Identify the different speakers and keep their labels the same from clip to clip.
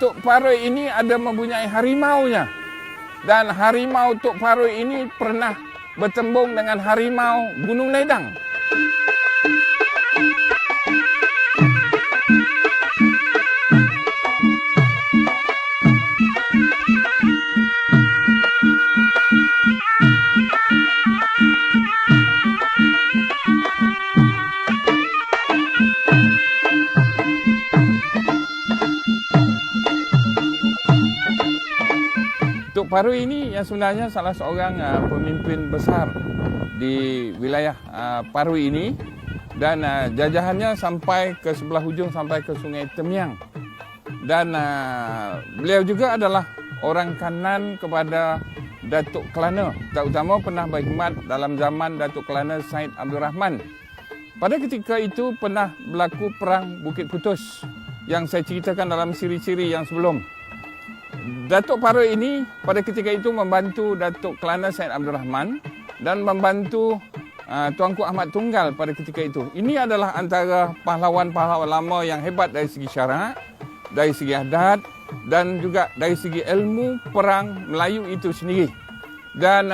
Speaker 1: Tok Paroi ini ada mempunyai harimaunya. Dan harimau Tok Paroi ini pernah bertembung dengan harimau Gunung Ledang. Tok Paroi ini yang sebenarnya salah seorang pemimpin besar di wilayah Paroi ini, dan jajahannya sampai ke sebelah hujung, sampai ke Sungai Temiang. Dan beliau juga adalah orang kanan kepada Datuk Kelana, terutama pernah berkhidmat dalam zaman Datuk Kelana Syed Abdul Rahman. Pada ketika itu pernah berlaku perang Bukit Putus yang saya ceritakan dalam siri-siri yang sebelum. Datuk Paroi ini pada ketika itu membantu Datuk Kelana Syed Abdul Rahman dan membantu Tuanku Ahmad Tunggal pada ketika itu. Ini adalah antara pahlawan-pahlawan lama yang hebat dari segi syarak, dari segi adat dan juga dari segi ilmu perang Melayu itu sendiri. Dan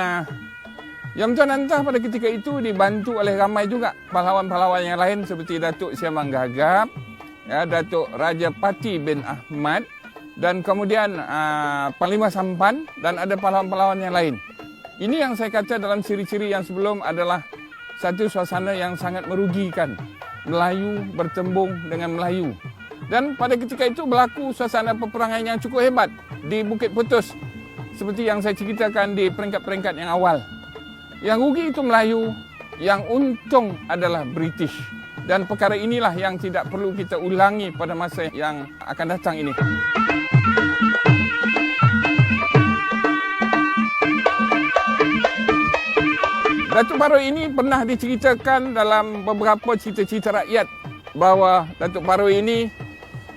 Speaker 1: Yang Tuan Antah pada ketika itu dibantu oleh ramai juga pahlawan-pahlawan yang lain seperti Datuk Siamang Gagap, Datuk Raja Pati bin Ahmad, dan kemudian Panglima Sampan, dan ada pahlawan-pahlawan yang lain. Ini yang saya kata dalam ciri-ciri yang sebelum adalah satu suasana yang sangat merugikan. Melayu bertembung dengan Melayu. Dan pada ketika itu berlaku suasana peperangan yang cukup hebat di Bukit Putus. Seperti yang saya ceritakan di peringkat-peringkat yang awal. Yang rugi itu Melayu, yang untung adalah British. Dan perkara inilah yang tidak perlu kita ulangi pada masa yang akan datang ini. Datuk Paroi ini pernah diceritakan dalam beberapa cerita-cerita rakyat bahawa Datuk Paroi ini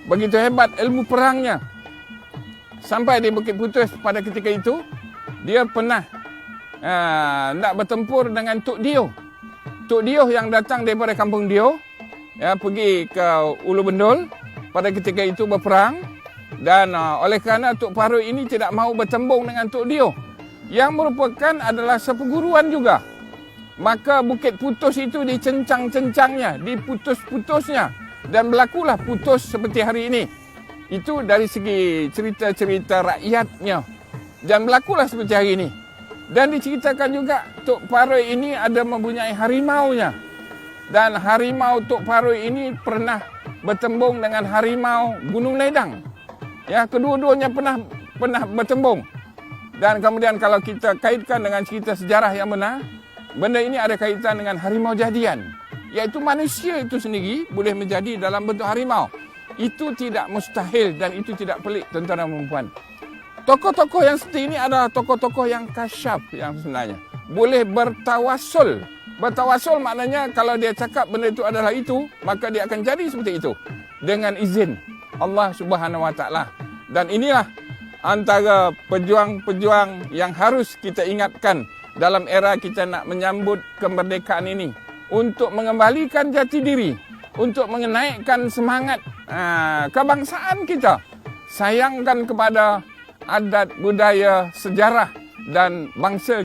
Speaker 1: begitu hebat ilmu perangnya. Sampai di Bukit Putus pada ketika itu, dia pernah nak bertempur dengan Tok Dio. Tok Dio yang datang daripada kampung Dio, pergi ke Ulu Bendul pada ketika itu berperang. Dan oleh kerana Tok Paroi ini tidak mahu bertembung dengan Tok Dio, yang merupakan adalah seperguruan juga, maka Bukit Putus itu dicencang-cencangnya, diputus-putusnya, dan berlakulah putus seperti hari ini. Itu dari segi cerita-cerita rakyatnya, dan berlakulah seperti hari ini. Dan diceritakan juga Tok Paroi ini ada mempunyai harimaunya. Dan harimau Tok Paroi ini pernah bertembung dengan harimau Gunung Ledang. Kedua-duanya pernah bertembung. Dan kemudian kalau kita kaitkan dengan cerita sejarah yang benar, benda ini ada kaitan dengan harimau jadian. Iaitu manusia itu sendiri boleh menjadi dalam bentuk harimau. Itu tidak mustahil dan itu tidak pelik, tuan-tuan dan puan-puan. Tokoh-tokoh yang seperti ini adalah tokoh-tokoh yang kasyaf yang sebenarnya. Boleh bertawasul. Bertawasul maknanya kalau dia cakap benda itu adalah itu, maka dia akan jadi seperti itu. Dengan izin Allah Subhanahu Wa Taala. Dan inilah antara pejuang-pejuang yang harus kita ingatkan dalam era kita nak menyambut kemerdekaan ini. Untuk mengembalikan jati diri. Untuk menaikkan semangat kebangsaan kita. Sayangkan kepada adat, budaya, sejarah dan bangsa.